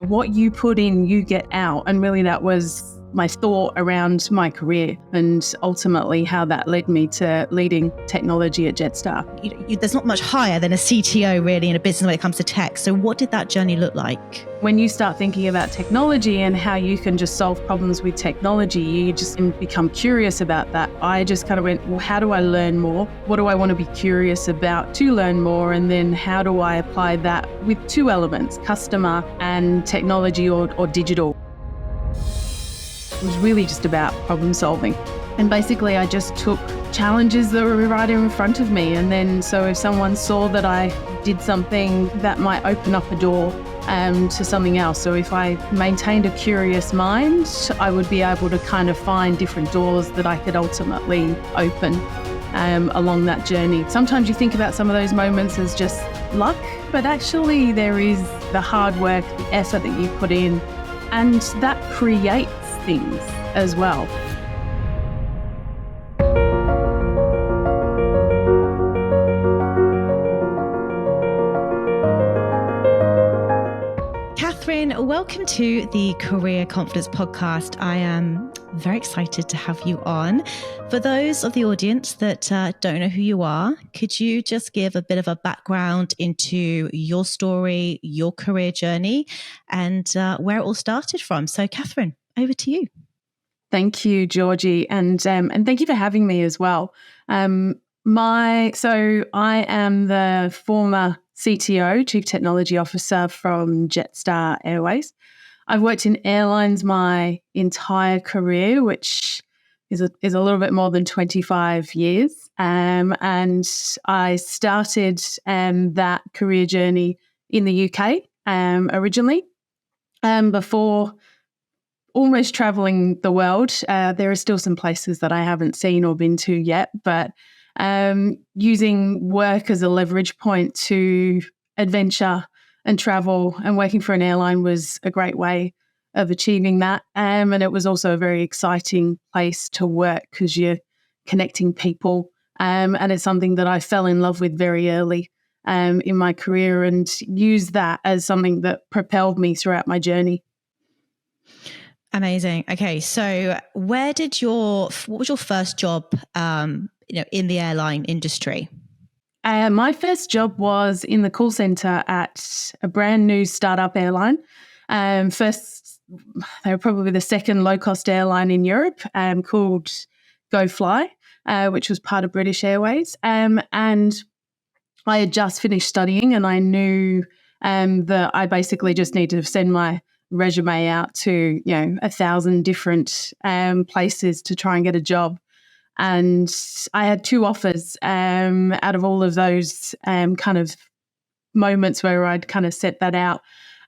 what you put in, you get out. And really that was my thought around my career and ultimately how that led me to leading technology at Jetstar. There's not much higher than a CTO really in a business when it comes to tech. So what did that journey look like? When you start thinking about technology and how you can just solve problems with technology, you just become curious about that. I just kind of went, well, how do I learn more? What do I want to be curious about to learn more? And then how do I apply that with two elements, customer and technology or digital? It was really just about problem solving. And basically I just took challenges that were right in front of me. And then so if someone saw that I did something that might open up a door to something else. So if I maintained a curious mind, I would be able to kind of find different doors that I could ultimately open along that journey. Sometimes you think about some of those moments as just luck, but actually there is the hard work, the effort that you put in, and that creates things as well. Cathryn, welcome to the Career Confidence Podcast. I am very excited to have you on. For those of the audience that don't know who you are, could you just give a bit of a background into your story, your career journey, and where it all started from? So Cathryn, over to you. Thank you, Georgie, and thank you for having me as well. So I am the former CTO, Chief Technology Officer from Jetstar Airways. I've worked in airlines my entire career, which is a little bit more than 25 years. And I started that career journey in the UK originally, before almost traveling the world. There are still some places that I haven't seen or been to yet, but using work as a leverage point to adventure and travel, and working for an airline was a great way of achieving that. And it was also a very exciting place to work because you're connecting people. And it's something that I fell in love with very early in my career, and used that as something that propelled me throughout my journey. Amazing. Okay, so what was your first job in the airline industry? My first job was in the call center at a brand new startup airline. First, they were probably the second low-cost airline in Europe, called GoFly, which was part of British Airways. And I had just finished studying, and I knew that I basically just needed to send my resume out to 1,000 different places to try and get a job. And I had two offers out of all of those kind of moments where I'd kind of set that out.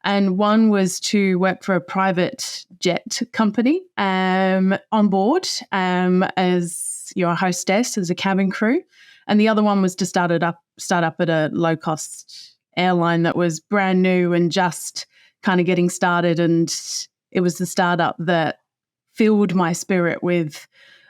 And one was to work for a private jet company on board as your hostess, as a cabin crew. And the other one was to start up at a low-cost airline that was brand new and just kind of getting started. And it was the startup that filled my spirit with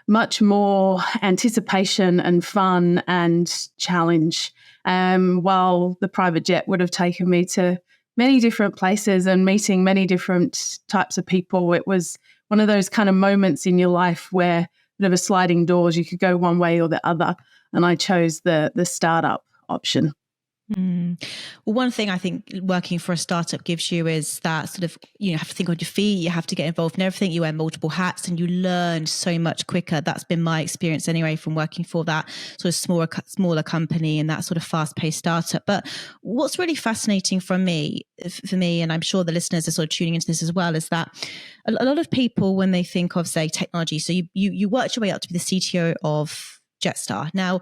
much more anticipation and fun and challenge, while the private jet would have taken me to many different places and meeting many different types of people. It was one of those kind of moments in your life where there were sliding doors, you could go one way or the other, and I chose the startup option. Well, one thing I think working for a startup gives you is that sort of, you have to think on your feet, you have to get involved in everything, you wear multiple hats, and you learn so much quicker. That's been my experience anyway from working for that sort of smaller company and that sort of fast-paced startup. But what's really fascinating for me, and I'm sure the listeners are sort of tuning into this as well, is that a lot of people, when they think of, say, technology, so you worked your way up to be the CTO of Jetstar. Now,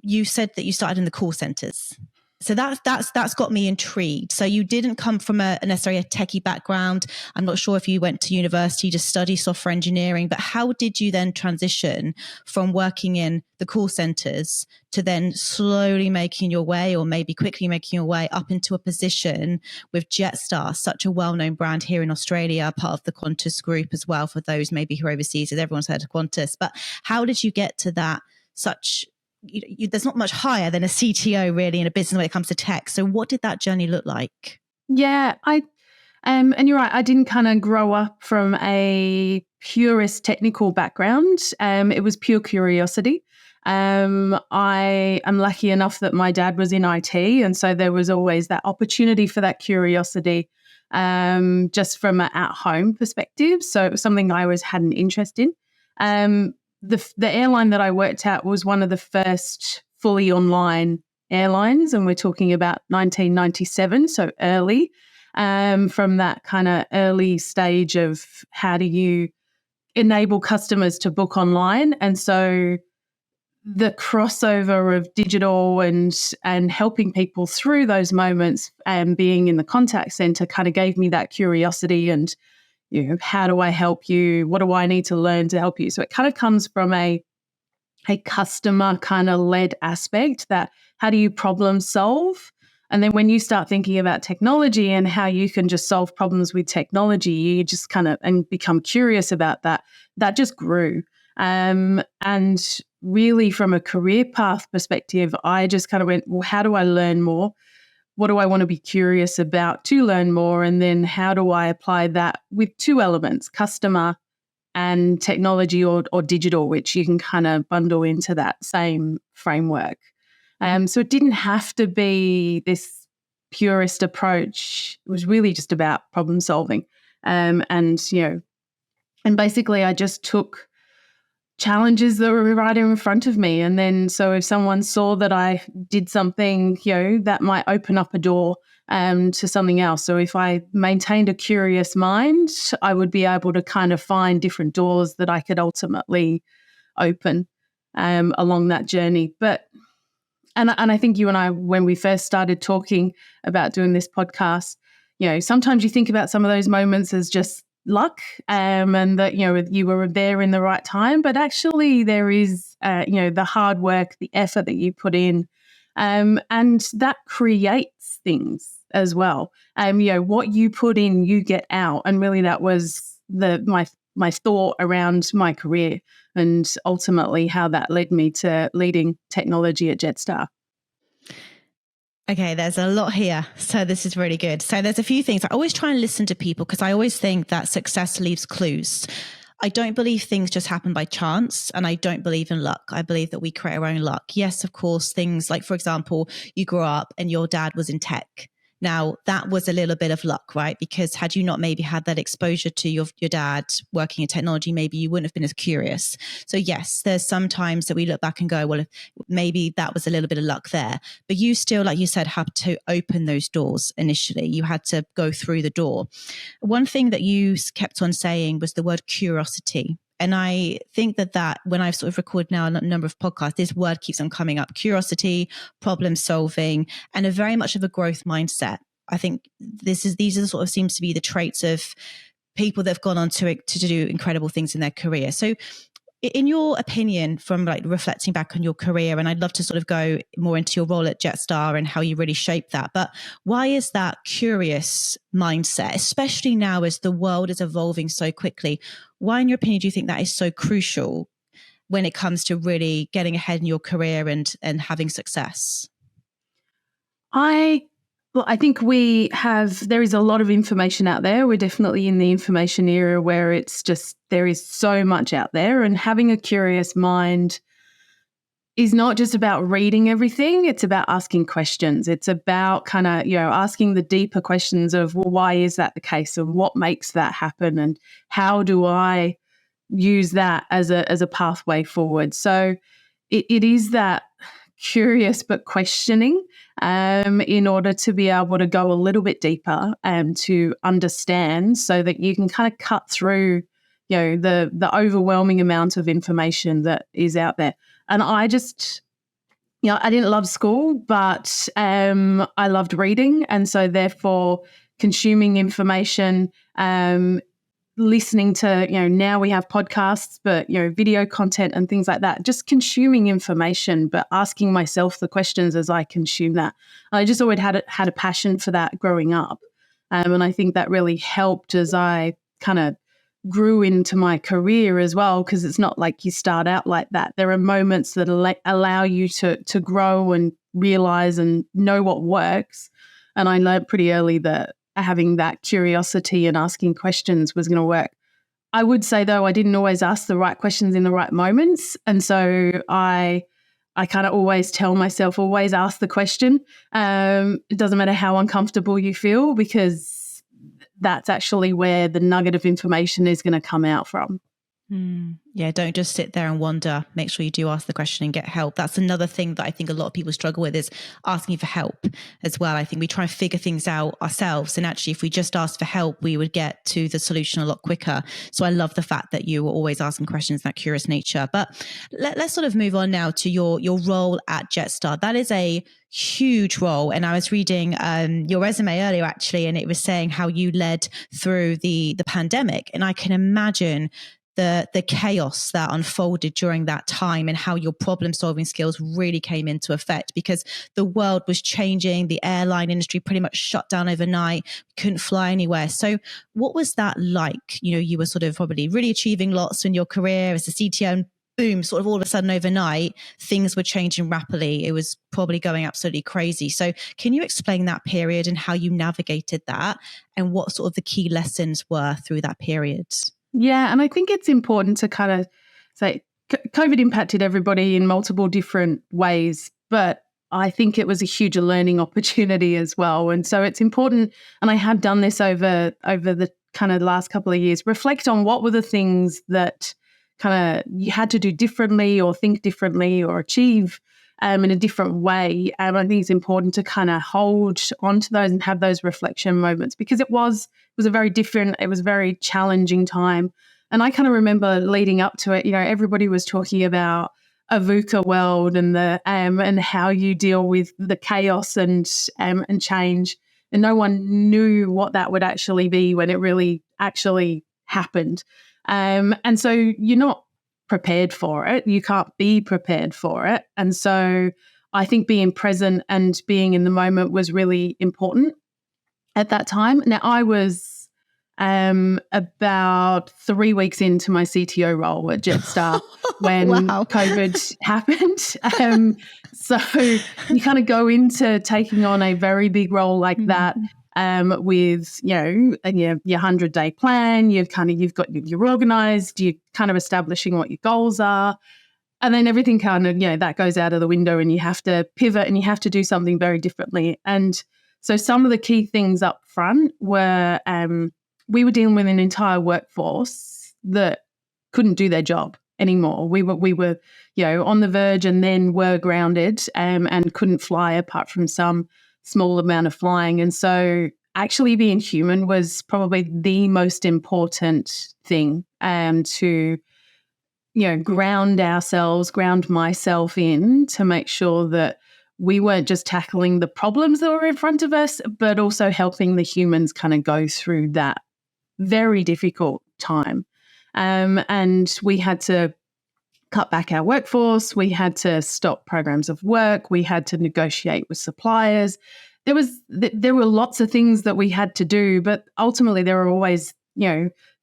you said that you started in the call centers. So that's got me intrigued. So you didn't come from necessarily a techie background. I'm not sure if you went to university to study software engineering, but how did you then transition from working in the call centers to then slowly making your way, or maybe quickly making your way up into a position with Jetstar, such a well-known brand here in Australia, part of the Qantas group as well, for those maybe who are overseas, as everyone's heard of Qantas. But how did you get to that there's not much higher than a CTO really in a business when it comes to tech. So what did that journey look like? Yeah, And you're right, I didn't kind of grow up from a purist technical background. It was pure curiosity. I am lucky enough that my dad was in IT, and so there was always that opportunity for that curiosity, just from an at-home perspective. So it was something I always had an interest in. The airline that I worked at was one of the first fully online airlines, and we're talking about 1997, so early. From that kind of early stage of how do you enable customers to book online. And so the crossover of digital and helping people through those moments and being in the contact center kind of gave me that curiosity and, how do I help you? What do I need to learn to help you? So it kind of comes from a customer kind of led aspect, that how do you problem solve? And then when you start thinking about technology and how you can just solve problems with technology, you just kind of and become curious about that. That just grew. And really from a career path perspective, I just kind of went, well, how do I learn more? What do I want to be curious about to learn more? And then how do I apply that with two elements, customer and technology or digital, which you can kind of bundle into that same framework. So it didn't have to be this purist approach. It was really just about problem solving. And basically I just took challenges that were right in front of me. And then so if someone saw that I did something, that might open up a door to something else. So if I maintained a curious mind, I would be able to kind of find different doors that I could ultimately open along that journey. And I think you and I, when we first started talking about doing this podcast, sometimes you think about some of those moments as just luck, and that, you were there in the right time. But actually there is, the hard work, the effort that you put in, and that creates things as well. What you put in, you get out. And really that was my thought around my career and ultimately how that led me to leading technology at Jetstar. Okay, there's a lot here. So this is really good. So there's a few things. I always try and listen to people because I always think that success leaves clues. I don't believe things just happen by chance, and I don't believe in luck. I believe that we create our own luck. Yes, of course, things like, for example, you grew up and your dad was in tech. Now, that was a little bit of luck, right? Because had you not maybe had that exposure to your dad working in technology, maybe you wouldn't have been as curious. So yes, there's some times that we look back and go, well, maybe that was a little bit of luck there. But you still, like you said, had to open those doors initially. You had to go through the door. One thing that you kept on saying was the word curiosity. And I think that when I've sort of recorded now a number of podcasts, this word keeps on coming up: curiosity, problem solving, and a very much of a growth mindset. I think these are sort of seems to be the traits of people that have gone on to do incredible things in their career. So in your opinion, from like reflecting back on your career, and I'd love to sort of go more into your role at Jetstar and how you really shaped that, but why is that curious mindset, especially now as the world is evolving so quickly, why in your opinion do you think that is so crucial when it comes to really getting ahead in your career and having success? I think there is a lot of information out there. We're definitely in the information era where it's just, there is so much out there, and having a curious mind is not just about reading everything. It's about asking questions. It's about kind of, asking the deeper questions of, well, why is that the case? And what makes that happen? And how do I use that as a pathway forward? So it is that curious but questioning, in order to be able to go a little bit deeper and to understand, so that you can kind of cut through, the overwhelming amount of information that is out there. And I just, I didn't love school, but I loved reading, and so therefore consuming information, listening to, now we have podcasts, but, video content and things like that, just consuming information, but asking myself the questions as I consume that. I just always had a passion for that growing up. And I think that really helped as I kind of grew into my career as well, because it's not like you start out like that. There are moments that allow you to grow and realize and know what works. And I learned pretty early that having that curiosity and asking questions was going to work. I would say, though, I didn't always ask the right questions in the right moments. And so I kind of always tell myself, always ask the question. It doesn't matter how uncomfortable you feel, because that's actually where the nugget of information is going to come out from. Yeah, don't just sit there and wonder. Make sure you do ask the question and get help. That's another thing that I think a lot of people struggle with, is asking for help as well. I think we try and figure things out ourselves. And actually, if we just asked for help, we would get to the solution a lot quicker. So I love the fact that you were always asking questions, that curious nature. But let's sort of move on now to your role at Jetstar. That is a huge role. And I was reading your resume earlier, actually, and it was saying how you led through the pandemic. And I can imagine the chaos that unfolded during that time, and how your problem solving skills really came into effect, because the world was changing. The airline industry pretty much shut down overnight. Couldn't fly anywhere. So what was that like? You were sort of probably really achieving lots in your career as a CTO, and boom, sort of all of a sudden overnight, things were changing rapidly. It was probably going absolutely crazy. So can you explain that period and how you navigated that, and what sort of the key lessons were through that period? Yeah, and I think it's important to kind of say COVID impacted everybody in multiple different ways, but I think it was a huge learning opportunity as well. And so it's important, and I have done this over the kind of last couple of years, reflect on what were the things that kind of you had to do differently, or think differently, or achieve in a different way. I think it's important to kind of hold on to those and have those reflection moments, because it was a very different, it was a very challenging time. And I kind of remember leading up to it, everybody was talking about a VUCA world and and how you deal with the chaos and change. And no one knew what that would actually be when it really actually happened. And so you're not prepared for it. You can't be prepared for it. And so I think being present and being in the moment was really important at that time. Now, I was about 3 weeks into my CTO role at Jetstar when Wow. COVID happened. So you kind of go into taking on a very big role like that with, your 100-day plan. You're organized, you're kind of establishing what your goals are. And then everything kind of, that goes out of the window, and you have to pivot and you have to do something very differently. And so some of the key things up front were we were dealing with an entire workforce that couldn't do their job anymore. We were on the verge, and then were grounded and couldn't fly apart from some small amount of flying. And so actually being human was probably the most important thing to ground myself in, to make sure that we weren't just tackling the problems that were in front of us, but also helping the humans kind of go through that very difficult time. And we had to cut back our workforce. We had to stop programs of work. We had to negotiate with suppliers. There were lots of things that we had to do, but ultimately there are always,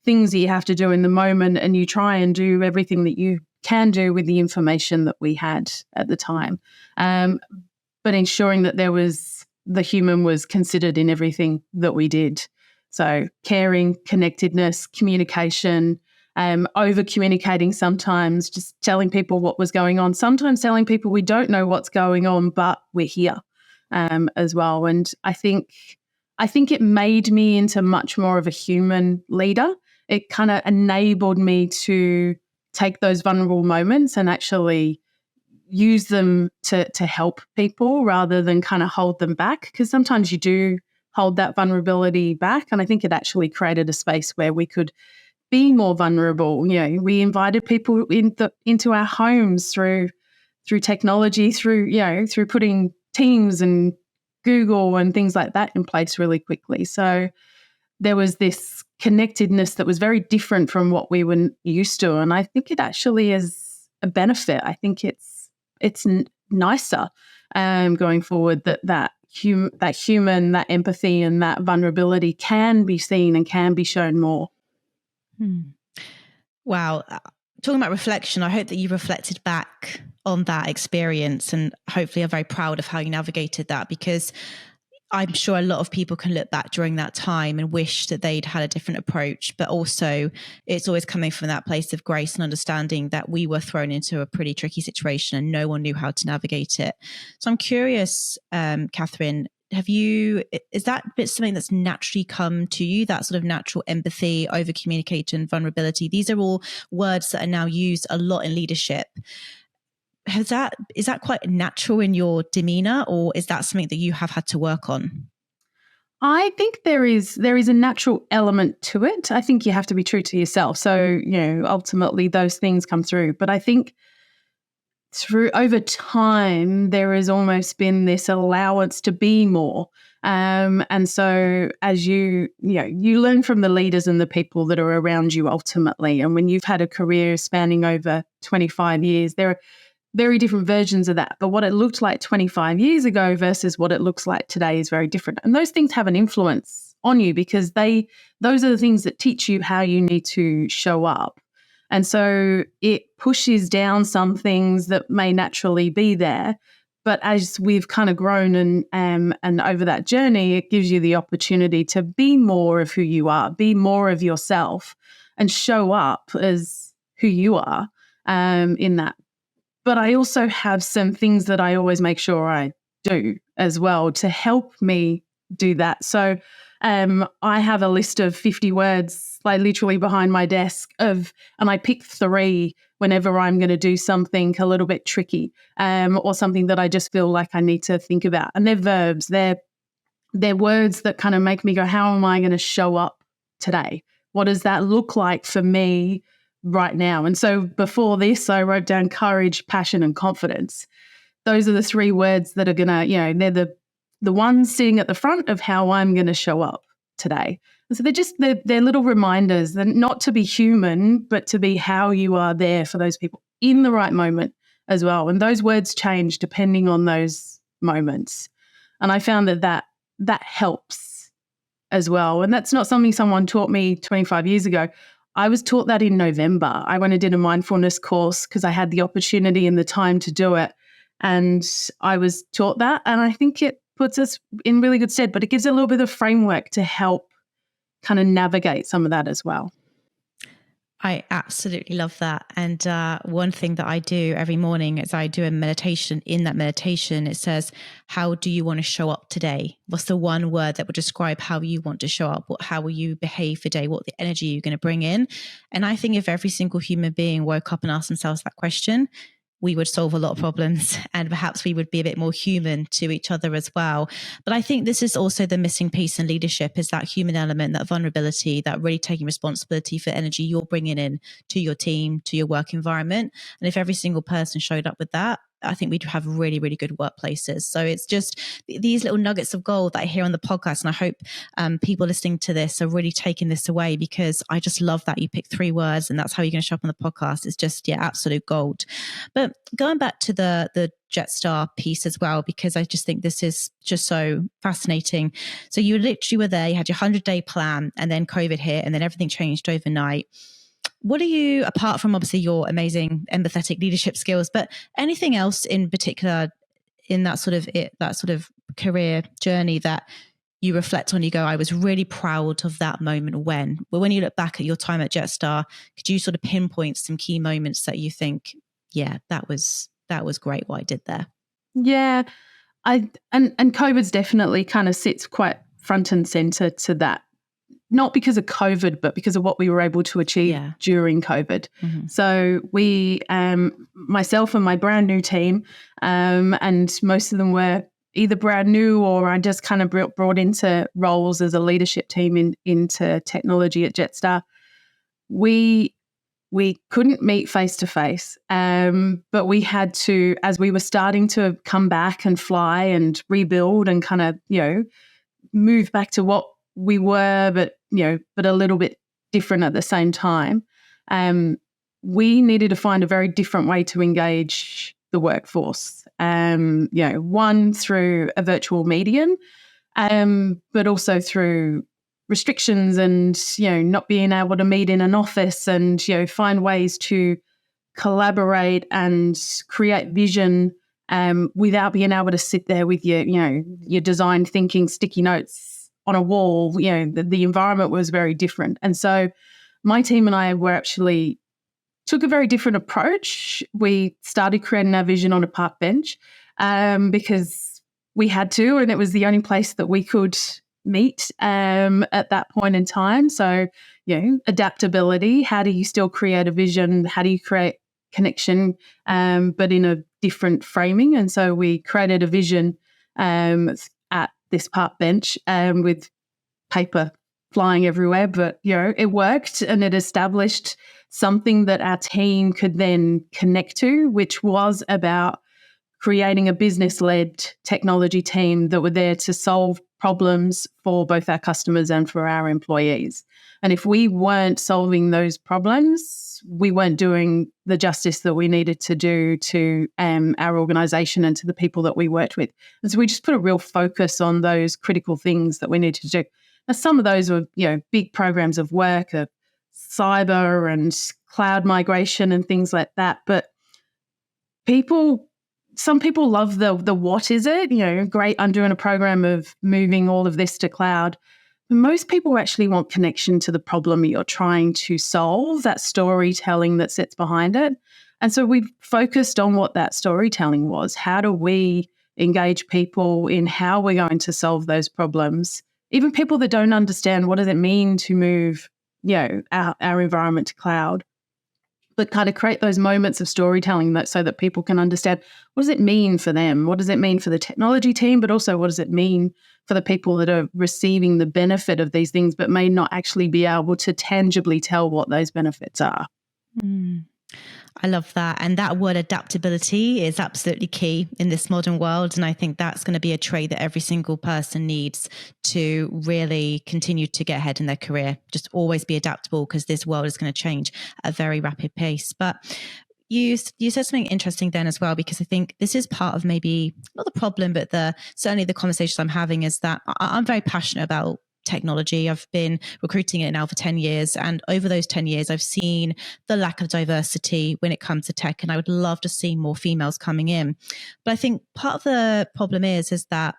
things that you have to do in the moment, and you try and do everything that you can do with the information that we had at the time. But ensuring that the human was considered in everything that we did. So caring, connectedness, communication, over communicating sometimes, just telling people what was going on, sometimes telling people we don't know what's going on, but we're here as well. And I think it made me into much more of a human leader. It kind of enabled me to take those vulnerable moments and actually use them to help people, rather than kind of hold them back, because sometimes you do hold that vulnerability back. And I think it actually created a space where we could be more vulnerable. We invited people into our homes through technology, through putting Teams and Google and things like that in place really quickly. So there was this connectedness that was very different from what we were used to. And I think it actually is a benefit. I think it's nicer going forward that human, that empathy and that vulnerability can be seen and can be shown more. Wow. Talking about reflection, I hope that you reflected back on that experience, and hopefully are very proud of how you navigated that, because I'm sure a lot of people can look back during that time and wish that they'd had a different approach, but also it's always coming from that place of grace and understanding that we were thrown into a pretty tricky situation and no one knew how to navigate it. So I'm curious, Cathryn, is that bit something that's naturally come to you, that sort of natural empathy, over communication, vulnerability? These are all words that are now used a lot in leadership. Is that quite natural in your demeanor, or is that something that you have had to work on? I think there is a natural element to it. I think you have to be true to yourself. So, ultimately those things come through. But I think over time, there has almost been this allowance to be more. And so as you learn from the leaders and the people that are around you ultimately. And when you've had a career spanning over 25 years, there are very different versions of that. But what it looked like 25 years ago versus what it looks like today is very different. And those things have an influence on you because those are the things that teach you how you need to show up. And so it pushes down some things that may naturally be there. But as we've kind of grown and over that journey, it gives you the opportunity to be more of who you are, be more of yourself, and show up as who you are in that. But I also have some things that I always make sure I do as well to help me do that. So I have a list of 50 words, like literally behind my desk and I pick 3 whenever I'm going to do something a little bit tricky or something that I just feel like I need to think about. And they're verbs. They're words that kind of make me go, how am I going to show up today? What does that look like for me right now? And so before this, I wrote down courage, passion, and confidence. Those are the 3 words that are going to, they're the ones sitting at the front of how I'm going to show up today. And so they're little reminders, that not to be human, but to be how you are there for those people in the right moment as well. And those words change depending on those moments. And I found that helps as well. And that's not something someone taught me 25 years ago. I was taught that in November. I went and did a mindfulness course because I had the opportunity and the time to do it. And I was taught that. And I think it puts us in really good stead, but it gives a little bit of framework to help kind of navigate some of that as well. I absolutely love that. And one thing that I do every morning is I do a meditation. In that meditation, it says, how do you want to show up today? What's the one word that would describe how you want to show up? How will you behave today? What the energy you're going to bring in? And I think if every single human being woke up and asked themselves that question, we would solve a lot of problems and perhaps we would be a bit more human to each other as well. But I think this is also the missing piece in leadership, is that human element, that vulnerability, that really taking responsibility for energy you're bringing in to your team, to your work environment. And if every single person showed up with that, I think we'd have really, really good workplaces. So it's just these little nuggets of gold that I hear on the podcast. And I hope people listening to this are really taking this away, because I just love that you pick 3 words and that's how you're going to show up on the podcast. It's just, absolute gold. But going back to the Jetstar piece as well, because I just think this is just so fascinating. So you literally were there, you had your 100-day plan, and then COVID hit and then everything changed overnight. What are you, apart from obviously your amazing empathetic leadership skills, but anything else in particular in that sort of career journey that you reflect on, you go, I was really proud of that moment when you look back at your time at Jetstar, could you sort of pinpoint some key moments that you think, that was great what I did there? Yeah, and COVID's definitely kind of sits quite front and center to that. Not because of COVID, but because of what we were able to achieve during COVID. Mm-hmm. So we, myself and my brand new team, and most of them were either brand new or I just kind of brought into roles as a leadership team into technology at Jetstar. We couldn't meet face to face, but we had to, as we were starting to come back and fly and rebuild and kind of, move back to what we were, but a little bit different at the same time. We needed to find a very different way to engage the workforce. One through a virtual medium, but also through restrictions and not being able to meet in an office, and find ways to collaborate and create vision without being able to sit there with your design thinking sticky notes on a wall. The environment was very different. And so my team and I took a very different approach. We started creating our vision on a park bench because we had to, and it was the only place that we could meet at that point in time. So, adaptability. How do you still create a vision? How do you create connection, but in a different framing? And so we created a vision at this park bench with paper flying everywhere, but it worked, and it established something that our team could then connect to, which was about creating a business-led technology team that were there to solve problems for both our customers and for our employees. And if we weren't solving those problems, we weren't doing the justice that we needed to do to our organisation and to the people that we worked with. And so we just put a real focus on those critical things that we needed to do. Now, some of those were, big programs of work, of cyber and cloud migration and things like that. But some people love the what is it? Great, I'm doing a program of moving all of this to cloud. Most people actually want connection to the problem you're trying to solve, that storytelling that sits behind it. And so we've focused on what that storytelling was. How do we engage people in how we're going to solve those problems? Even people that don't understand what does it mean to move, our environment to cloud, but kind of create those moments of storytelling so that people can understand what does it mean for them? What does it mean for the technology team? But also what does it mean for the people that are receiving the benefit of these things, but may not actually be able to tangibly tell what those benefits are? I love that. And that word adaptability is absolutely key in this modern world. And I think that's going to be a trait that every single person needs to really continue to get ahead in their career. Just always be adaptable, because this world is going to change at a very rapid pace. But you said something interesting then as well, because I think this is part of maybe not the problem, but certainly the conversations I'm having is that I'm very passionate about technology. I've been recruiting it now for 10 years. And over those 10 years, I've seen the lack of diversity when it comes to tech. And I would love to see more females coming in. But I think part of the problem is that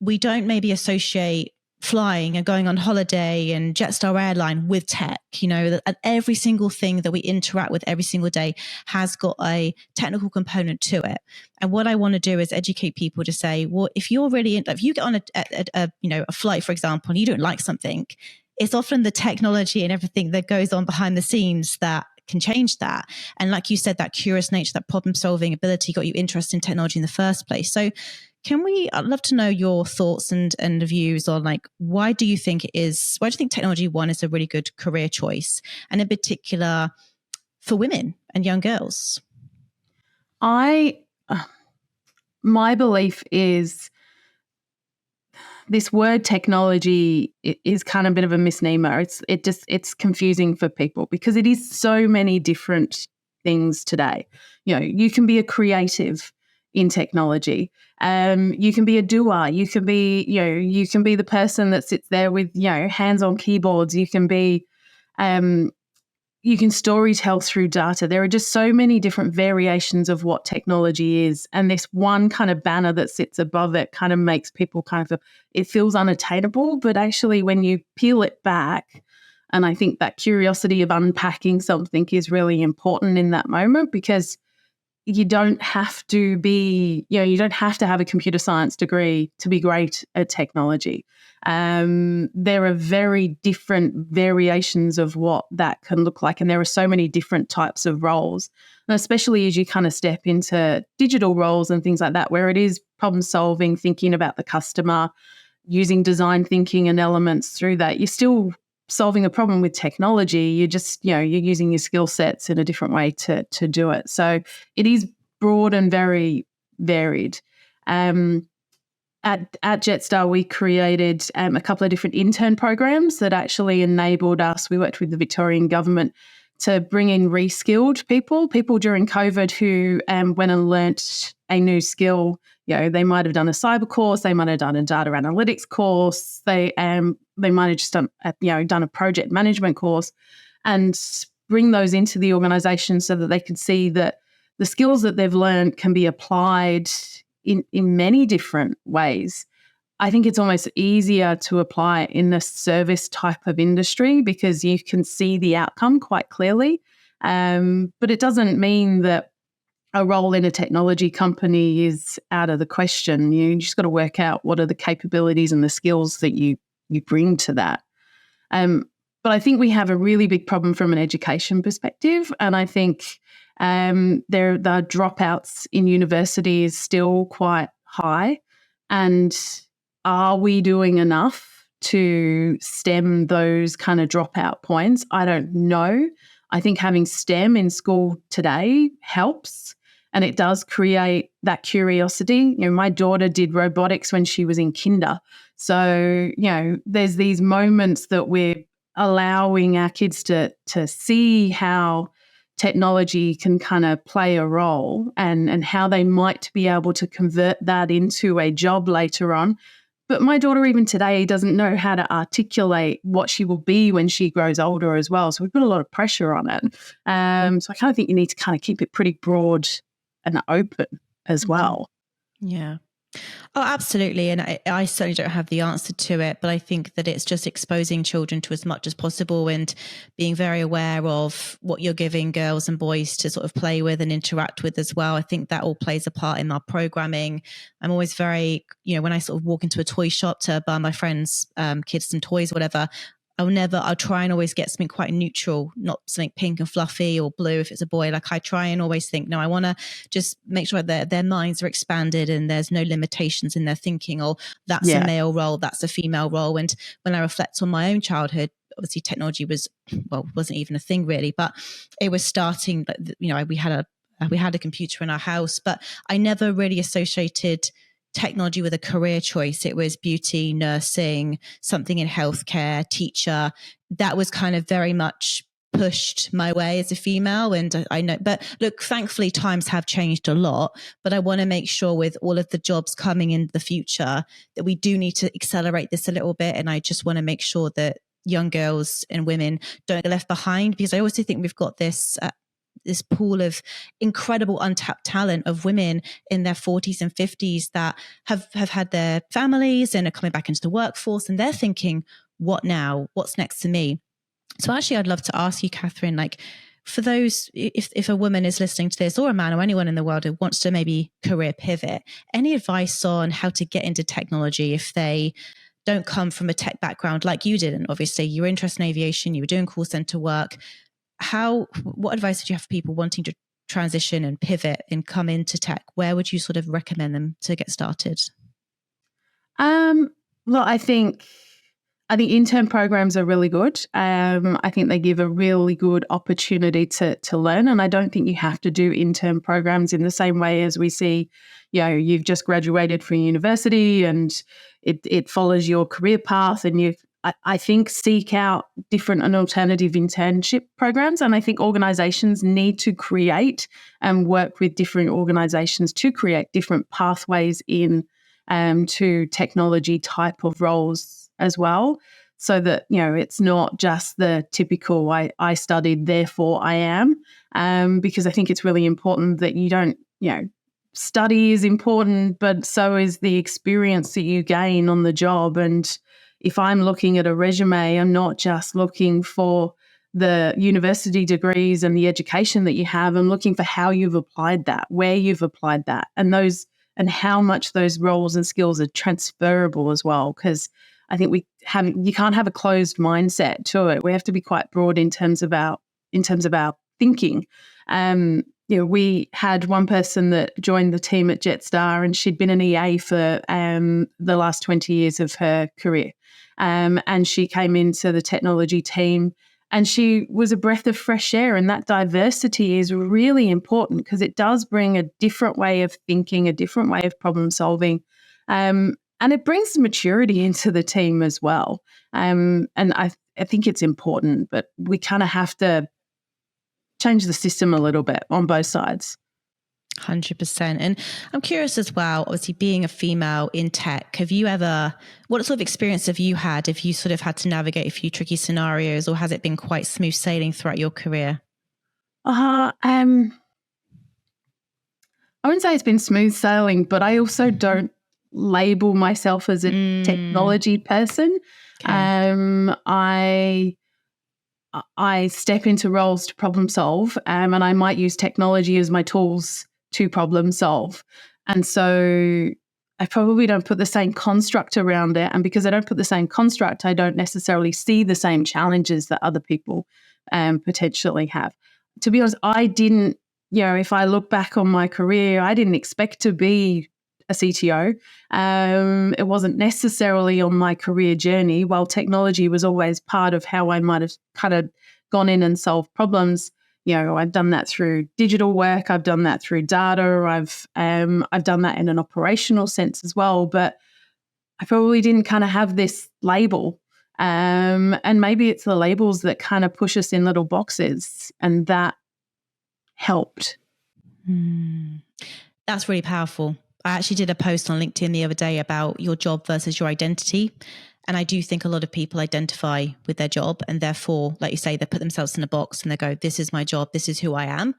we don't maybe associate flying and going on holiday and Jetstar Airline with tech. That every single thing that we interact with every single day has got a technical component to it. And what I want to do is educate people to say, well, if you're really if you get on a flight, for example, and you don't like something, it's often the technology and everything that goes on behind the scenes that can change that. And like you said, that curious nature, that problem solving ability got you interested in technology in the first place. So I'd love to know your thoughts and views on why do you think technology one is a really good career choice, and in particular for women and young girls? My belief is this word technology is kind of a bit of a misnomer. It's confusing for people because it is so many different things today. You can be a creative in technology. You can be a doer. You can be the person that sits there with, hands on keyboards. You can be, you can storytell through data. There are just so many different variations of what technology is. And this one kind of banner that sits above it kind of makes people it feels unattainable. But actually when you peel it back, and I think that curiosity of unpacking something is really important in that moment, because you don't have to have a computer science degree to be great at technology. There are very different variations of what that can look like. And there are so many different types of roles. And especially as you kind of step into digital roles and things like that, where it is problem solving, thinking about the customer, using design thinking and elements through that, you're still solving a problem with technology. You're just, you're using your skill sets in a different way to do it. So it is broad and very varied. At Jetstar, we created a couple of different intern programs that actually enabled us. We worked with the Victorian government to bring in reskilled people during COVID who went and learnt a new skill. They might have done a cyber course, they might have done a data analytics course, they might have just done a project management course, and bring those into the organisation so that they could see that the skills that they've learned can be applied in many different ways. I think it's almost easier to apply in the service type of industry because you can see the outcome quite clearly. But it doesn't mean that a role in a technology company is out of the question. You just got to work out what are the capabilities and the skills that you bring to that. But I think we have a really big problem from an education perspective. And I think the dropouts in university is still quite high. And are we doing enough to stem those kind of dropout points? I don't know. I think having STEM in school today helps, and it does create that curiosity. My daughter did robotics when she was in kinder. So, there's these moments that we're allowing our kids to see how technology can kind of play a role and how they might be able to convert that into a job later on. But my daughter even today doesn't know how to articulate what she will be when she grows older as well. So we've put a lot of pressure on it. So I kind of think you need to kind of keep it pretty broad and open as well. Yeah. Oh, absolutely. And I certainly don't have the answer to it, but I think that it's just exposing children to as much as possible and being very aware of what you're giving girls and boys to sort of play with and interact with as well. I think that all plays a part in our programming. I'm always very, when I sort of walk into a toy shop to buy my friends' kids some toys, whatever, I'll try and always get something quite neutral, not something pink and fluffy or blue if it's a boy. Like I try and always think, no, I want to just make sure that their minds are expanded and there's no limitations in their thinking, or that's a male role, that's a female role. And when I reflect on my own childhood, obviously technology wasn't even a thing really, but it was starting, but we had a computer in our house, but I never really associated technology with a career choice. It was beauty, nursing, something in healthcare, teacher. That was kind of very much pushed my way as a female. And I know, but look, thankfully times have changed a lot, but I want to make sure with all of the jobs coming in the future that we do need to accelerate this a little bit. And I just want to make sure that young girls and women don't get left behind, because I also think we've got this pool of incredible untapped talent of women in their 40s and 50s that have had their families and are coming back into the workforce, and they're thinking, what now? What's next to me? So actually, I'd love to ask you, Cathryn, like for those, if a woman is listening to this, or a man or anyone in the world who wants to maybe career pivot, any advice on how to get into technology if they don't come from a tech background like you did? And obviously you were interested in aviation, you were doing call center work. What advice would you have for people wanting to transition and pivot and come into tech? Where would you sort of recommend them to get started? Well, I think intern programs are really good. I think they give a really good opportunity to learn. And I don't think you have to do intern programs in the same way as we see, you've just graduated from university and it follows your career path, and I think seek out different and alternative internship programs. And I think organizations need to create and work with different organizations to create different pathways in to technology type of roles as well, so that, it's not just the typical I studied, therefore I am, because I think it's really important that you don't, study is important, but so is the experience that you gain on the job. And if I'm looking at a resume, I'm not just looking for the university degrees and the education that you have. I'm looking for how you've applied that, where you've applied that, and how much those roles and skills are transferable as well. Because I think you can't have a closed mindset to it. We have to be quite broad in terms of our thinking. We had one person that joined the team at Jetstar, and she'd been an EA for the last 20 years of her career. And she came into the technology team, and she was a breath of fresh air. And that diversity is really important because it does bring a different way of thinking, a different way of problem solving. And it brings maturity into the team as well. And I think it's important, but we kind of have to change the system a little bit on both sides. 100%. And I'm curious as well, obviously being a female in tech, what sort of experience have you had if you sort of had to navigate a few tricky scenarios, or has it been quite smooth sailing throughout your career? I wouldn't say it's been smooth sailing, but I also don't label myself as a technology person. Okay. I step into roles to problem solve, and I might use technology as my tools to problem solve. And so I probably don't put the same construct around it. And because I don't put the same construct, I don't necessarily see the same challenges that other people potentially have. To be honest, I didn't, if I look back on my career, I didn't expect to be a CTO. It wasn't necessarily on my career journey. While technology was always part of how I might have kind of gone in and solved problems, I've done that through digital work. I've done that through data. I've done that in an operational sense as well. But I probably didn't kind of have this label. And maybe it's the labels that kind of push us in little boxes, and that helped. That's really powerful. I actually did a post on LinkedIn the other day about your job versus your identity. And I do think a lot of people identify with their job, and therefore, like you say, they put themselves in a box and they go, this is my job, this is who I am.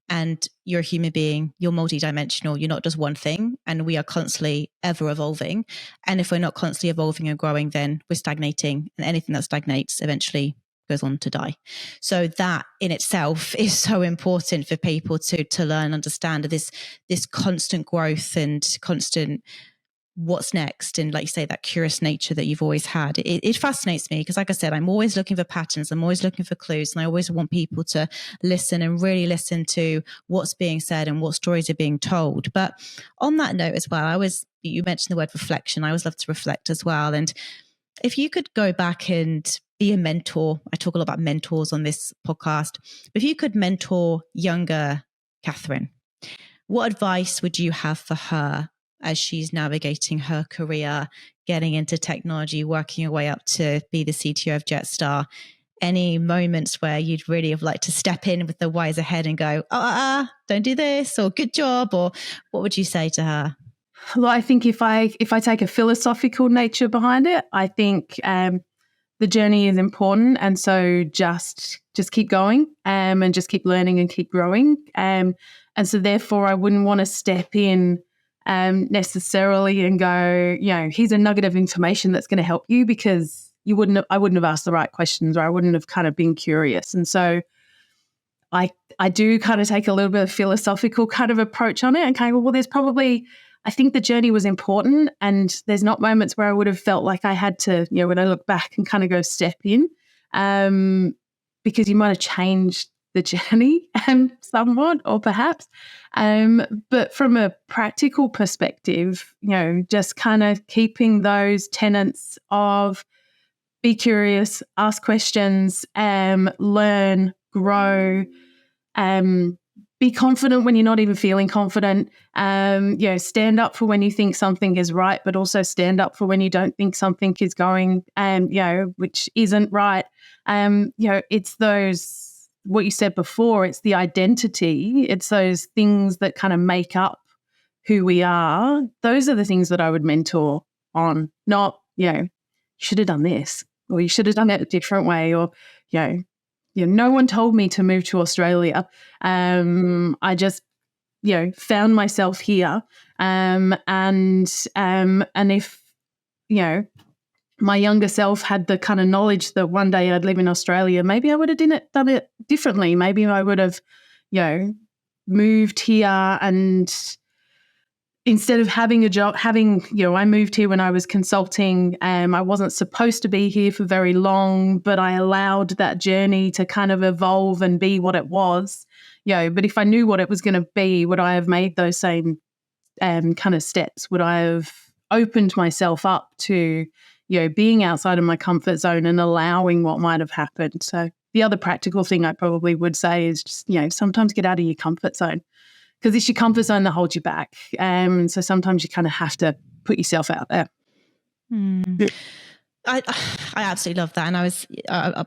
And you're a human being, you're multidimensional, you're not just one thing. And we are constantly ever evolving. And if we're not constantly evolving and growing, then we're stagnating. And anything that stagnates eventually goes on to die. So that in itself is so important for people to learn and understand this constant growth and constant what's next. And like you say, that curious nature that you've always had. It fascinates me because, like I said, I'm always looking for patterns. I'm always looking for clues. And I always want people to listen and really listen to what's being said and what stories are being told. But on that note as well, you mentioned the word reflection. I always love to reflect as well. And if you could go back and be a mentor, I talk a lot about mentors on this podcast. If you could mentor younger Cathryn, what advice would you have for her as she's navigating her career, getting into technology, working her way up to be the CTO of Jetstar? Any moments where you'd really have liked to step in with the wiser head and go, don't do this, or good job, or what would you say to her? Well, I think if I take a philosophical nature behind it, I think the journey is important, and so just keep going and just keep learning and keep growing. And so therefore, I wouldn't want to step in necessarily and go, here's a nugget of information that's going to help you, because I wouldn't have asked the right questions, or I wouldn't have kind of been curious. And so I do kind of take a little bit of philosophical kind of approach on it and kind of, well, I think the journey was important, and there's not moments where I would have felt like I had to, when I look back and kind of go step in, because you might have changed the journey somewhat, or perhaps. But from a practical perspective, just kind of keeping those tenets of be curious, ask questions, learn, grow, be confident when you're not even feeling confident. Stand up for when you think something is right, but also stand up for when you don't think something is going, which isn't right. It's those, what you said before, it's the identity. It's those things that kind of make up who we are. Those are the things that I would mentor on, not, you should have done this, or you should have done it a different way, or, no one told me to move to Australia. I just, found myself here. And if, my younger self had the kind of knowledge that one day I'd live in Australia, maybe I would have done it differently. Maybe I would have, moved here, and instead of having a job, I moved here when I was consulting. I wasn't supposed to be here for very long, but I allowed that journey to kind of evolve and be what it was. But if I knew what it was going to be, would I have made those same kind of steps? Would I have opened myself up to, being outside of my comfort zone and allowing what might have happened? So the other practical thing I probably would say is just, sometimes get out of your comfort zone, because it's your comfort zone that holds you back. So sometimes you kind of have to put yourself out there. Yeah. I absolutely love that. And I was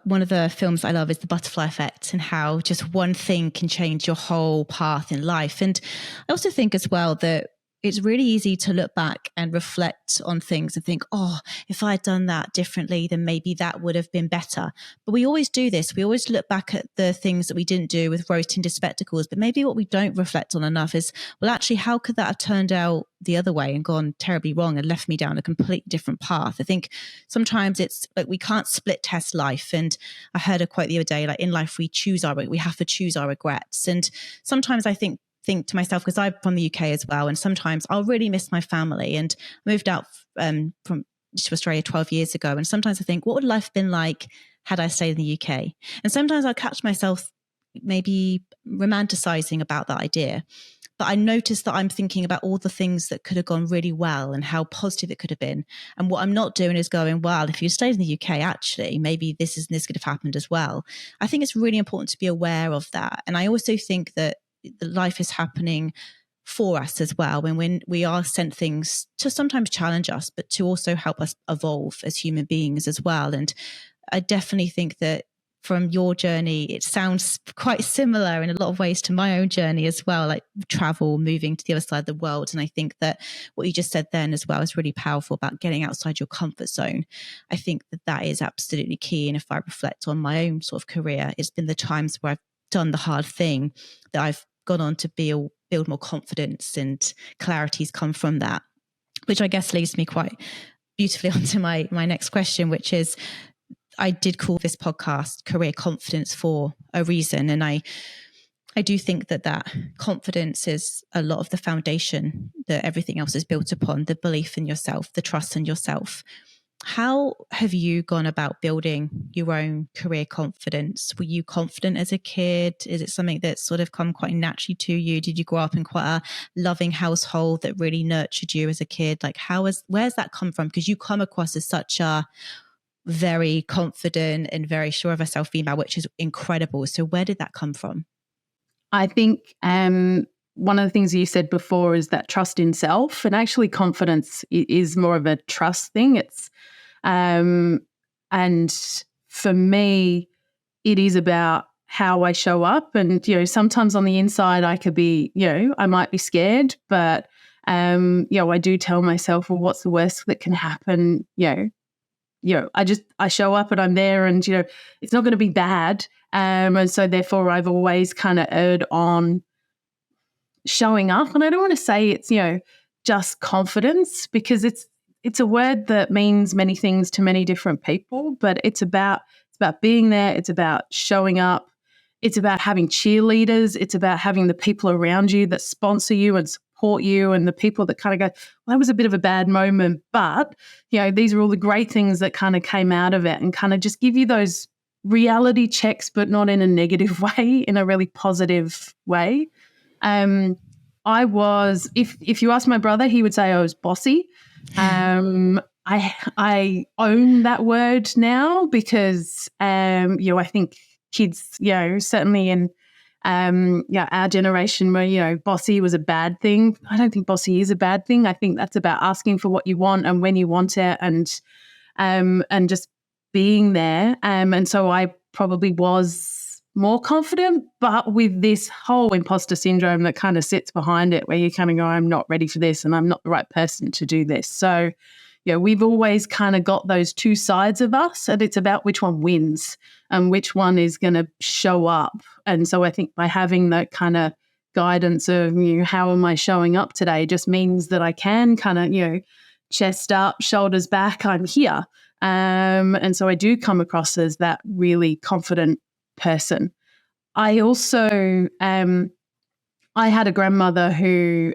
one of the films I love is The Butterfly Effect, and how just one thing can change your whole path in life. And I also think as well that it's really easy to look back and reflect on things and think, oh, if I'd done that differently, then maybe that would have been better. But we always do this. We always look back at the things that we didn't do with rose-tinted spectacles. But maybe what we don't reflect on enough is, well, actually, how could that have turned out the other way and gone terribly wrong and left me down a completely different path? I think sometimes it's like we can't split test life. And I heard a quote the other day, like in life, we have to choose our regrets. And sometimes I think to myself, because I'm from the UK as well, and sometimes I'll really miss my family. And I moved out from to Australia 12 years ago, and sometimes I think, what would life have been like had I stayed in the UK? And sometimes I catch myself maybe romanticizing about that idea. But I notice that I'm thinking about all the things that could have gone really well and how positive it could have been. And what I'm not doing is going, well, if you stayed in the UK, actually, maybe this could have happened as well. I think it's really important to be aware of that. And I also think that life is happening for us as well, when we are sent things to sometimes challenge us, but to also help us evolve as human beings as well. And I definitely think that from your journey, it sounds quite similar in a lot of ways to my own journey as well, like travel, moving to the other side of the world. And I think that what you just said then as well is really powerful about getting outside your comfort zone. I think that is absolutely key. And if I reflect on my own sort of career, it's been the times where I've done the hard thing that I've gone on to build more confidence, and clarity's come from that, which I guess leads me quite beautifully onto my next question, which is, I did call this podcast Career Confidence for a reason. And I do think that confidence is a lot of the foundation that everything else is built upon, the belief in yourself, the trust in yourself. How have you gone about building your own career confidence? Were you confident as a kid? Is it something that's sort of come quite naturally to you? Did you grow up in quite a loving household that really nurtured you as a kid? Like, where's that come from? Because you come across as such a very confident and very sure of herself female, which is incredible. So where did that come from? I think one of the things you said before is that trust in self, and actually confidence is more of a trust thing. It's and for me, it is about how I show up. And, sometimes on the inside I could be, I might be scared, but, I do tell myself, well, what's the worst that can happen? I show up and I'm there, and, it's not going to be bad. And so therefore I've always kind of erred on showing up. And I don't want to say it's, just confidence, because it's a word that means many things to many different people, but it's about being there. It's about showing up. It's about having cheerleaders. It's about having the people around you that sponsor you and support you, and the people that kind of go, well, that was a bit of a bad moment, but, these are all the great things that kind of came out of it, and kind of just give you those reality checks, but not in a negative way, in a really positive way. I was, if you ask my brother, he would say I was bossy. I own that word now, because, I think kids, certainly in, our generation where, bossy was a bad thing. I don't think bossy is a bad thing. I think that's about asking for what you want and when you want it, and just being there. And so I probably was more confident, but with this whole imposter syndrome that kind of sits behind it, where you kind of go, I'm not ready for this and I'm not the right person to do this. So, we've always kind of got those two sides of us, and it's about which one wins and which one is going to show up. And so I think by having that kind of guidance of, how am I showing up today, just means that I can kind of, chest up, shoulders back, I'm here. And so I do come across as that really confident person. I also, I had a grandmother who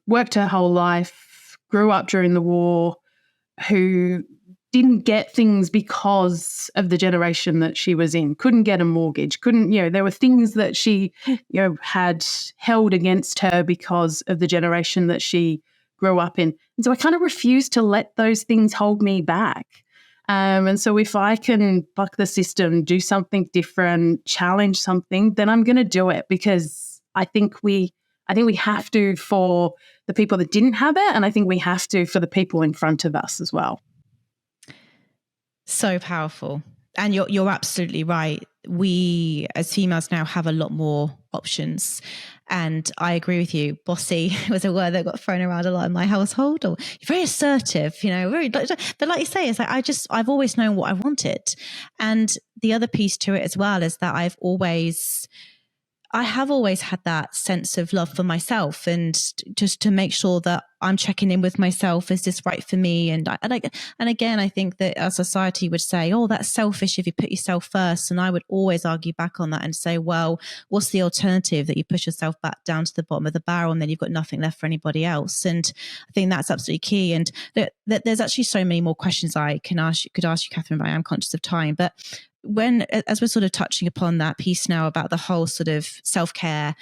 worked her whole life, grew up during the war, who didn't get things because of the generation that she was in, couldn't get a mortgage, there were things that she, had held against her because of the generation that she grew up in. And so I kind of refused to let those things hold me back. And so if I can buck the system, do something different, challenge something, then I'm going to do it, because I think we have to for the people that didn't have it, and I think we have to for the people in front of us as well. So powerful. And you're absolutely right. we as females now have a lot more options. And I agree with you. Bossy was a word that got thrown around a lot in my household. Or you're very assertive, very. But like you say, it's like I've always known what I wanted. And the other piece to it as well is that I have always had that sense of love for myself, and just to make sure that I'm checking in with myself. Is this right for me? And again, I think that our society would say, oh, that's selfish if you put yourself first. And I would always argue back on that and say, well, what's the alternative, that you push yourself back down to the bottom of the barrel and then you've got nothing left for anybody else? And I think that's absolutely key. And there's actually so many more questions I could ask you, Cathryn, but I am conscious of time. But as we're sort of touching upon that piece now about the whole sort of self-care,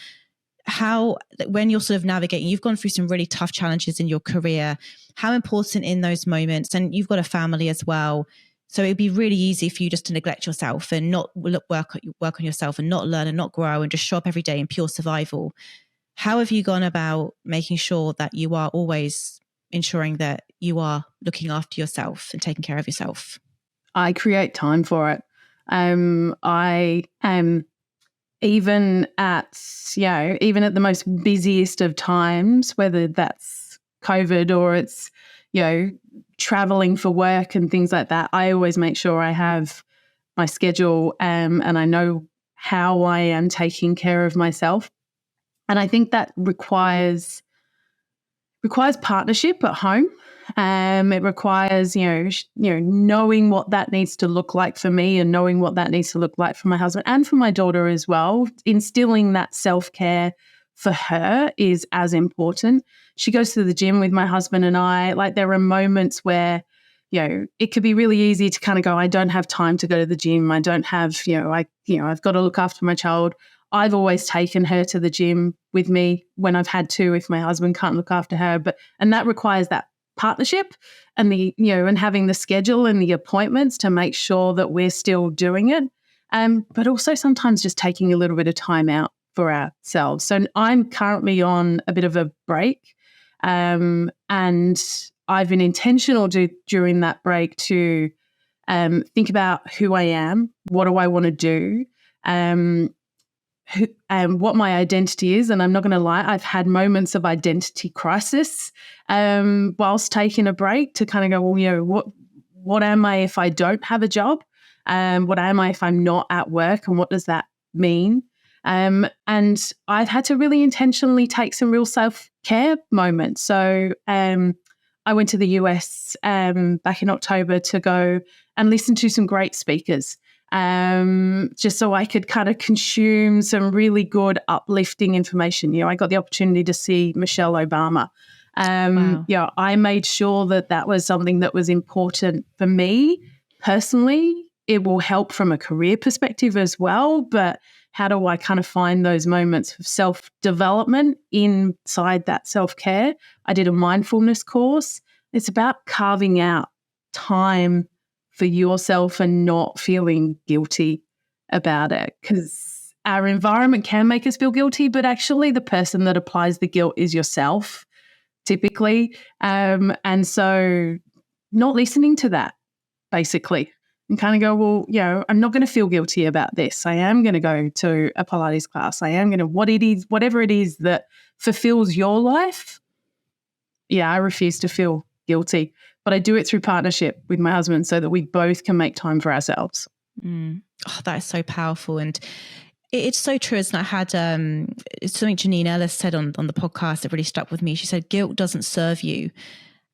when you're sort of navigating, you've gone through some really tough challenges in your career, how important in those moments, and you've got a family as well, so it'd be really easy for you just to neglect yourself and not work on yourself and not learn and not grow and just show up every day in pure survival. How have you gone about making sure that you are always ensuring that you are looking after yourself and taking care of yourself? I create time for it. I am even at the most busiest of times, whether that's COVID or it's, traveling for work and things like that, I always make sure I have my schedule and I know how I am taking care of myself. And I think that requires partnership at home. It requires, knowing what that needs to look like for me and knowing what that needs to look like for my husband and for my daughter as well. Instilling that self-care for her is as important. She goes to the gym with my husband and I. Like, there are moments where, it could be really easy to kind of go, I don't have time to go to the gym. I don't have, I've got to look after my child. I've always taken her to the gym with me when I've had to, if my husband can't look after her. And that requires that partnership and and having the schedule and the appointments to make sure that we're still doing it. But also sometimes just taking a little bit of time out for ourselves. So I'm currently on a bit of a break, and I've been intentional during that break to think about who I am, what do I want to do, what my identity is. And I'm not going to lie, I've had moments of identity crisis whilst taking a break to kind of go, well, what am I if I don't have a job? What am I if I'm not at work? And what does that mean? And I've had to really intentionally take some real self-care moments. So I went to the US back in October to go and listen to some great speakers, just so I could kind of consume some really good uplifting information. I got the opportunity to see Michelle Obama. Wow. I made sure that was something that was important for me personally. It will help from a career perspective as well, but how do I kind of find those moments of self-development inside that self-care? I did a mindfulness course. It's about carving out time for yourself and not feeling guilty about it, because our environment can make us feel guilty, but actually the person that applies the guilt is yourself typically. And so not listening to that basically, and kind of go, well, I'm not going to feel guilty about this. I am going to go to a Pilates class. I am going to, whatever it is that fulfills your life. Yeah, I refuse to feel guilty, but I do it through partnership with my husband so that we both can make time for ourselves. Oh, that is so powerful. And it's so true. It's had it's something Janine Ellis said on the podcast that really stuck with me. She said, guilt doesn't serve you.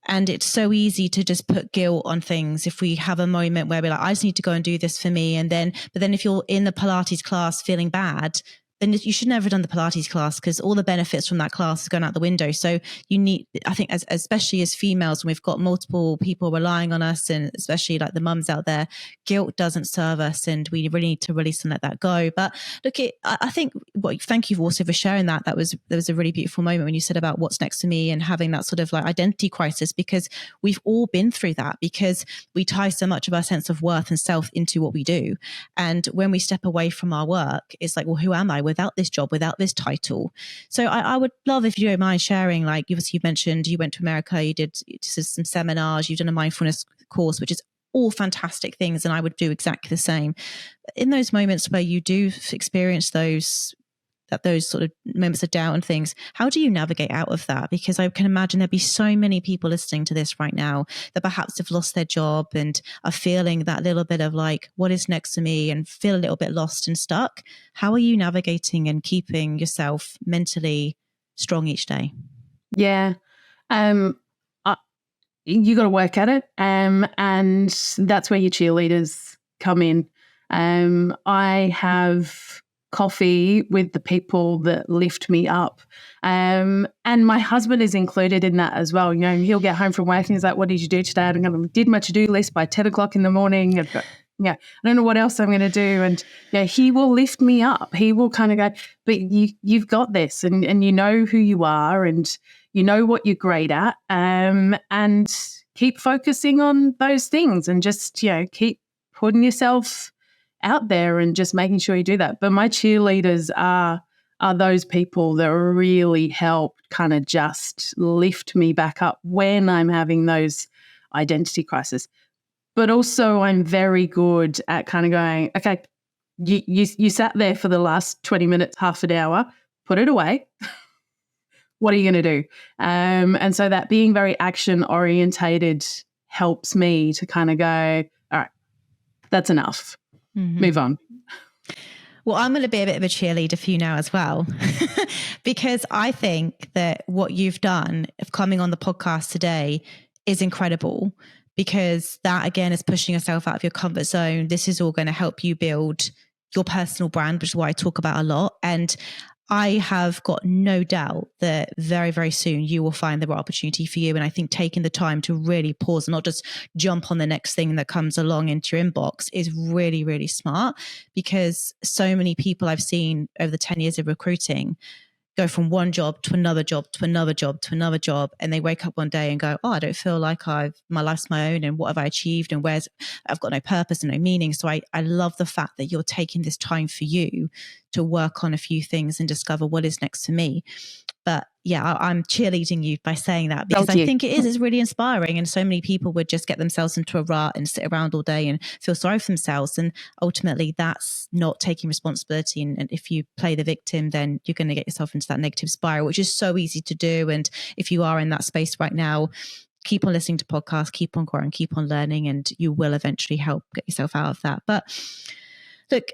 And it's so easy to just put guilt on things. If we have a moment where we're like, I just need to go and do this for me. But then if you're in the Pilates class feeling bad, then you should never have done the Pilates class, because all the benefits from that class is going out the window. So you need, I think, especially as females, when we've got multiple people relying on us, and especially like the mums out there, guilt doesn't serve us, and we really need to release and let that go. But look, I think, thank you also for sharing that. There was a really beautiful moment when you said about what's next to me and having that sort of like identity crisis, because we've all been through that, because we tie so much of our sense of worth and self into what we do. And when we step away from our work, it's like, well, who am I without this job, without this title? So I would love if you don't mind sharing, like you've mentioned you went to America, you did some seminars, you've done a mindfulness course, which is all fantastic things, and I would do exactly the same. In those moments where you do experience those sort of moments of doubt and things, how do you navigate out of that? Because I can imagine there'd be so many people listening to this right now that perhaps have lost their job and are feeling that little bit of like, what is next to me, and feel a little bit lost and stuck. How are you navigating and keeping yourself mentally strong each day? Yeah. You got to work at it. And that's where your cheerleaders come in. I have coffee with the people that lift me up. And my husband is included in that as well. You know, he'll get home from work and he's like, what did you do today? I did my to-do list by 10 o'clock in the morning. I've got, I don't know what else I'm going to do. And he will lift me up. He will kind of go, but you've got this, and you know who you are, and you know what you're great at, and keep focusing on those things, and just, keep putting yourself out there and just making sure you do that. But my cheerleaders are those people that really help kind of just lift me back up when I'm having those identity crises. But also I'm very good at kind of going, okay, you sat there for the last 20 minutes, half an hour, put it away. What are you going to do? And so that being very action orientated helps me to kind of go, all right, that's enough. Move on. Well, I'm going to be a bit of a cheerleader for you now as well, because I think that what you've done of coming on the podcast today is incredible, because that, again, is pushing yourself out of your comfort zone. This is all going to help you build your personal brand, which is what I talk about a lot. And I have got no doubt that very, very soon you will find the right opportunity for you. And I think taking the time to really pause and not just jump on the next thing that comes along into your inbox is really, really smart, because so many people I've seen over the 10 years of recruiting go from one job to another job to another job to another job. And they wake up one day and go, oh, I don't feel like my life's my own, and what have I achieved, and I've got no purpose and no meaning. So I love the fact that you're taking this time for you to work on a few things and discover what is next to me. But yeah, I'm cheerleading you by saying that, because I think it's really inspiring. And so many people would just get themselves into a rut and sit around all day and feel sorry for themselves. And ultimately that's not taking responsibility. And if you play the victim, then you're going to get yourself into that negative spiral, which is so easy to do. And if you are in that space right now, keep on listening to podcasts, keep on growing, keep on learning, and you will eventually help get yourself out of that. But look,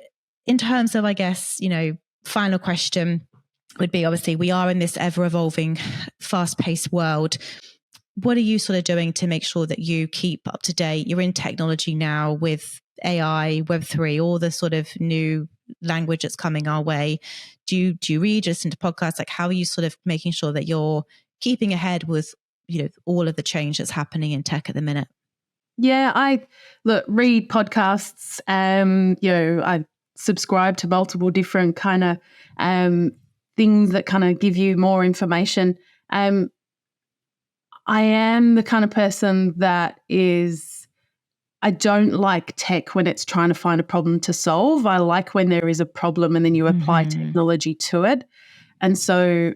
in terms of, I guess, final question would be, obviously we are in this ever evolving, fast paced world. What are you sort of doing to make sure that you keep up to date? You're in technology now with AI, Web3, all the sort of new language that's coming our way. Do you read, listen to podcasts? Like, how are you sort of making sure that you're keeping ahead with, all of the change that's happening in tech at the minute? Yeah, I read podcasts. I subscribe to multiple different kind of things that kind of give you more information. I am the kind of person that I don't like tech when it's trying to find a problem to solve. I like when there is a problem and then you apply technology to it. And so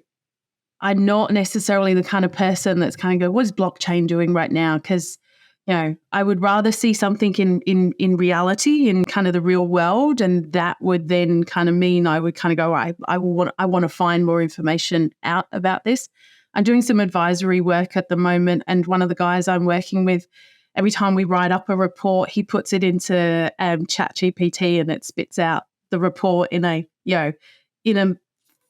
I'm not necessarily the kind of person that's kind of go, what is blockchain doing right now? Because I would rather see something in reality, in kind of the real world, and that would then kind of mean I would kind of go, I want to find more information out about this. I'm doing some advisory work at the moment, and one of the guys I'm working with, every time we write up a report, he puts it into ChatGPT, and it spits out the report in a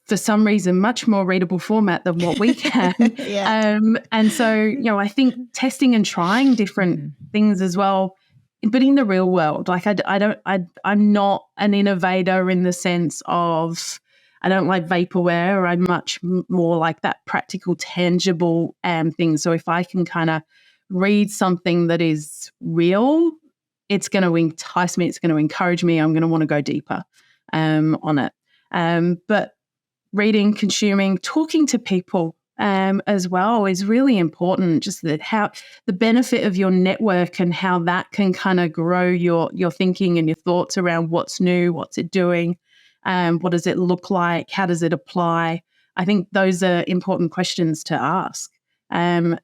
for some reason, much more readable format than what we can. Yeah. And so, I think testing and trying different things as well, but in the real world, like I'm not an innovator in the sense of, I don't like vaporware. I'm much more like that practical, tangible thing. So if I can kind of read something that is real, it's going to entice me. It's going to encourage me. I'm going to want to go deeper on it. But reading, consuming, talking to people as well is really important. Just that how the benefit of your network and how that can kind of grow your thinking and your thoughts around what's new, what's it doing, what does it look like, how does it apply. I think those are important questions to ask. And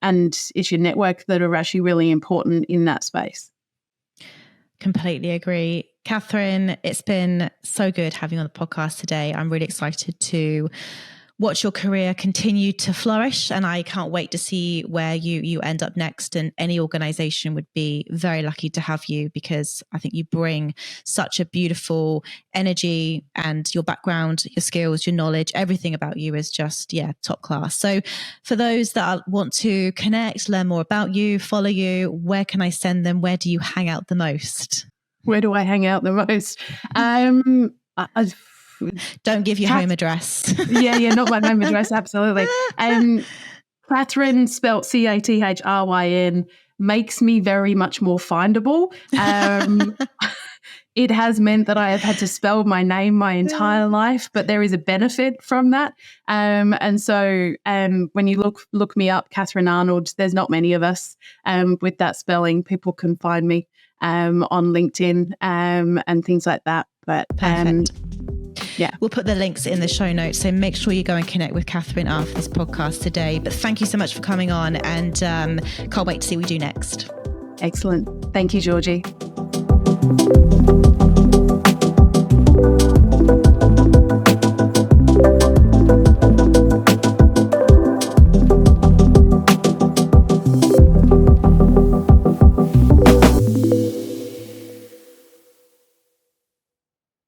it's your network that are actually really important in that space. Completely agree. Cathryn, it's been so good having you on the podcast today. I'm really excited to watch your career continue to flourish, and I can't wait to see where you end up next. And any organization would be very lucky to have you, because I think you bring such a beautiful energy, and your background, your skills, your knowledge, everything about you is just, top class. So for those that want to connect, learn more about you, follow you, where can I send them? Where do you hang out the most? Where do I hang out the most? Don't give your home address. yeah, not my home address, absolutely. Cathryn, spelt Cathryn, makes me very much more findable. It has meant that I have had to spell my name my entire life, but there is a benefit from that. And so when you look me up, Cathryn Arnold, there's not many of us with that spelling. People can find me on LinkedIn and things like that. But perfect. We'll put the links in the show notes, so make sure you go and connect with Cathryn after this podcast today. But thank you so much for coming on, and can't wait to see what we do next. Excellent. Thank you, Georgie.